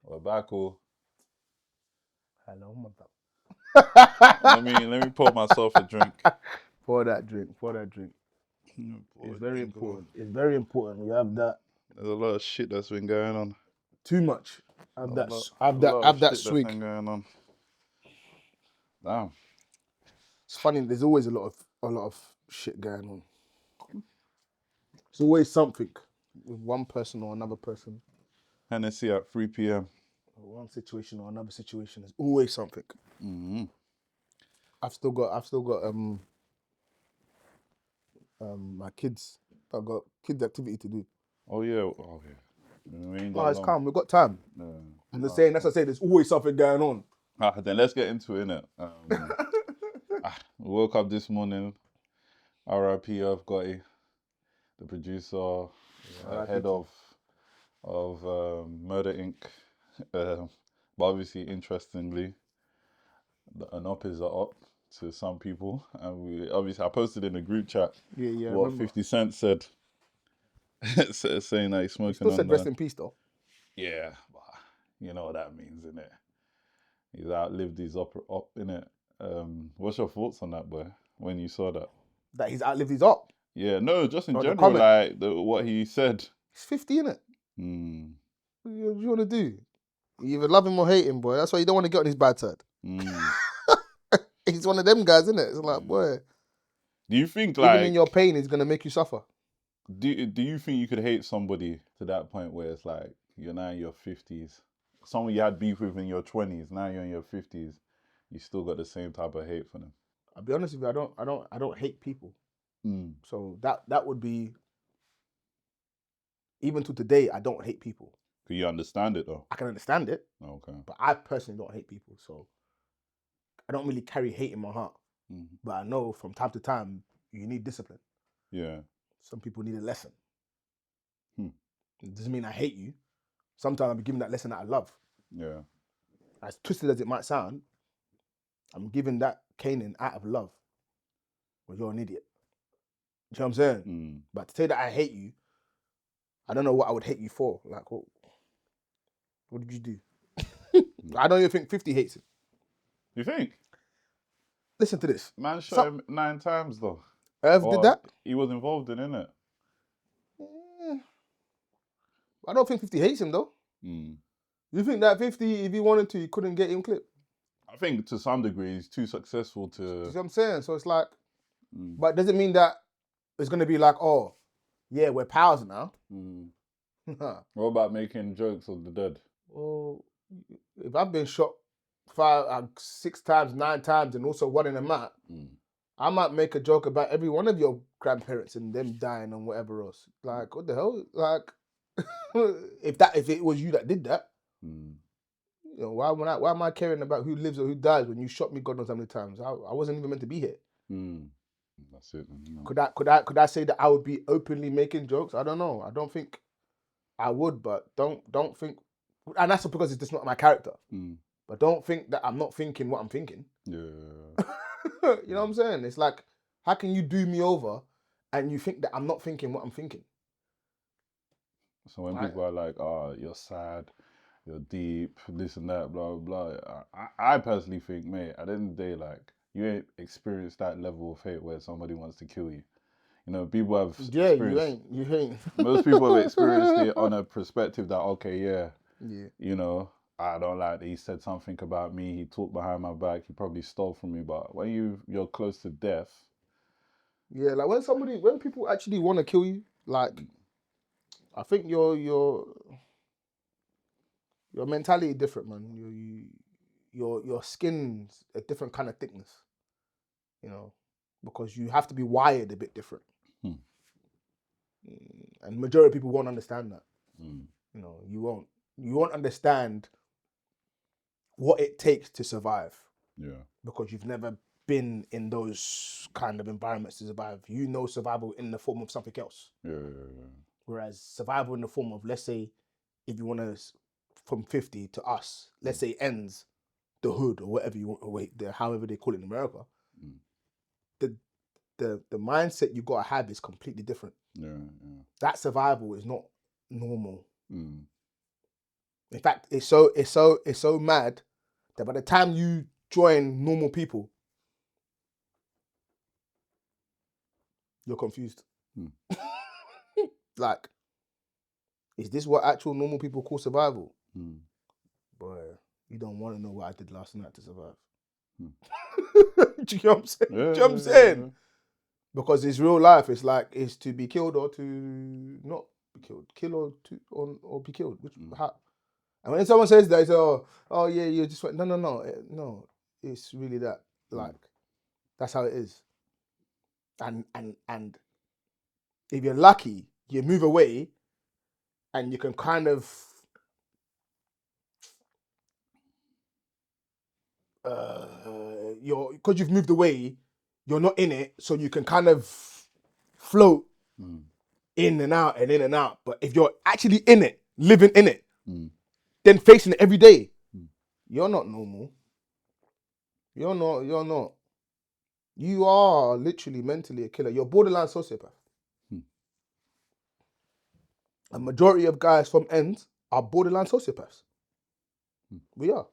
We're back, all. Hello, mother. Let me pour myself a drink. Pour that drink. It's very important. It's very important. We have that. There's a lot of shit that's been going on. Too much. Have A that. lot, Have a that. lot Have of that shit that's swig. been going on. Damn. It's funny. There's always a lot of shit going on. It's always something with one person or another person, Hennessy at 3 p.m. or one situation or another situation. There's always something. Mm-hmm. I've still got my kids. I've got kids activity to do. Oh yeah. We ain't got Oh, it's long. calm. We've got time. Yeah. I'm just saying. That's what I say. There's always something going on. Then let's get into it, innit? We woke up this morning. R.I.P. Of Gotti, the producer, head of Murder Inc. But obviously, interestingly, an op is a op to some people, and I posted in the group chat Yeah. I what remember. 50 Cent said, saying that he's He smoking still on said the rest in peace though. yeah, but you know what that means, innit? He's outlived his op innit. What's your thoughts on that, boy? When you saw that? That he's outlived his op. Yeah, no, just in Or the general, comment. like what he said. He's 50, innit? Mm, What do you want to do? You either love him or hate him, boy. That's why you don't want to get on his bad side. mm. He's one of them guys, isn't it? It's like, boy, Do you think even in your like pain, he's gonna make you suffer. do you think you could hate somebody to that point where it's like you're now in your 50s, someone you had beef with in your 20s, now you're in your 50s, you still got the same type of hate for them? I'll be honest with you. I don't hate people. Mm. So that would be, even to today, I don't hate people. Could you understand it though? I can understand it, Okay. but I personally don't hate people. So I don't really carry hate in my heart. Mm-hmm. But I know from time to time you need discipline. Yeah. Some people need a lesson. Hmm. It doesn't mean I hate you. Sometimes I'll be giving that lesson that I love. Yeah. As twisted as it might sound, I'm giving that caning out of love. Well, you're an idiot. Do you know what I'm saying? Mm. But to say that I hate you, I don't know what I would hate you for. Like, what did you do? I don't even think 50 hates him. You think? Listen to this. Man shot him 9 times though. Irv did Or that. he was involved in it. I don't think 50 hates him though. Mm. You think that 50, if he wanted to, he couldn't get him clipped? I think to some degree he's too successful You to. see what I'm saying? So it's like, Mm. but doesn't mean that it's going to be like, oh, yeah, we're pals now. Mm. What about making jokes of the dead? Well, if I've been shot 5, 6 times, 9 times, and also one in a mat, I might make a joke about every one of your grandparents and them dying and whatever else. Like, what the hell? Like, if it was you that did that, you know, why am I caring about who lives or who dies when you shot me God knows how many times? I wasn't even meant to be here. That's it. Could I say that I would be openly making jokes? I don't know. I don't think I would, but don't think, and that's because it's just not my character. But don't think that I'm not thinking what I'm thinking. Yeah. You know what I'm saying? It's like, how can you do me over and you think that I'm not thinking what I'm thinking? So when people are like, "Oh, you're sad, you're deep, this and that, blah blah," I personally think, mate, at the end of the day, like you ain't experienced that level of hate where somebody wants to kill you. You know, people have experienced. You ain't. Most people have experienced it on a perspective that, okay, yeah, Yeah. you know, I don't like that he said something about me. He talked behind my back. He probably stole from me. But when you're close to death, Yeah, like when people actually want to kill you, like, I think your mentality different, man. Your skin's a different kind of thickness, you know, because you have to be wired a bit different. And majority of people won't understand that. You know, you won't understand what it takes to survive. Yeah. Because you've never been in those kind of environments to survive. You know survival in the form of something else. Yeah. Whereas survival in the form of, let's say, if you want to, from 50 to us, let's say ends the hood or whatever you want, or however they call it in America, the mindset you gotta have is completely different. Yeah. That survival is not normal. In fact, it's so mad that by the time you join normal people, you're confused. Like, is this what actual normal people call survival? Boy, you don't want to know what I did last night to survive. Do you know what I'm saying? Yeah, Do you know what I'm saying? yeah. Because it's real life. It's like, it's to be killed or to not be killed. Kill or be killed. How? And when someone says that, it's oh yeah, you just went, no. It's really that. Like, that's how it is. And if you're lucky, you move away, and you can kind of because you've moved away, you're not in it, so you can kind of float in and out and in and out. But if you're actually in it, living in it, then facing it every day, you're not normal. You're not. You are literally mentally a killer. You're borderline sociopath. A majority of guys from ends are borderline sociopaths. We are.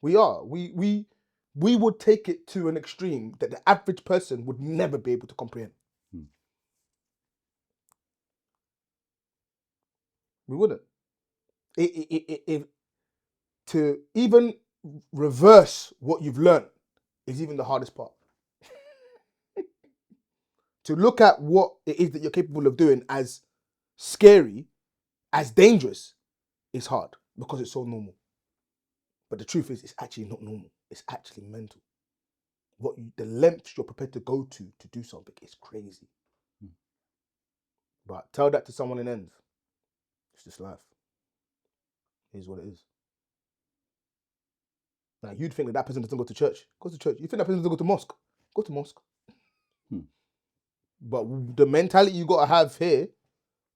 We are. We would take it to an extreme that the average person would never be able to comprehend. We wouldn't. If to even reverse what you've learned is even the hardest part. To look at what it is that you're capable of doing as scary, as dangerous, is hard because it's so normal. But the truth is, it's actually not normal. It's actually mental. The lengths you're prepared to go to do something is crazy. But tell that to someone in ends. It's just life. It is what it is. Now, you'd think that person doesn't go to church. Go to church. You think that person doesn't go to mosque. Go to mosque. But the mentality you got to have here,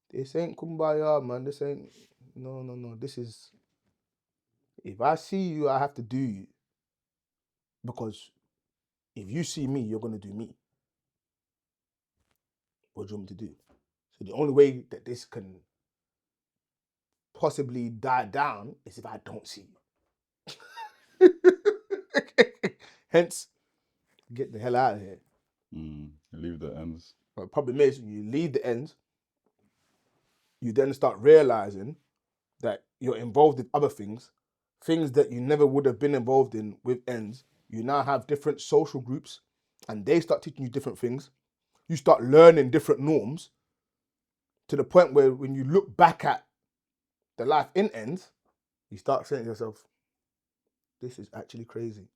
this ain't kumbaya, man. This ain't, no. This is, if I see you, I have to do you. Because if you see me, you're going to do me. What do you want me to do? So the only way that this can possibly die down is if I don't see you. Hence, get the hell out of here. Leave the ends. But the problem is, when you leave the ends, you then start realizing that you're involved in other things that you never would have been involved in with ends. You now have different social groups, and they start teaching you different things. You start learning different norms to the point where when you look back at the life in ends, you start saying to yourself, this is actually crazy.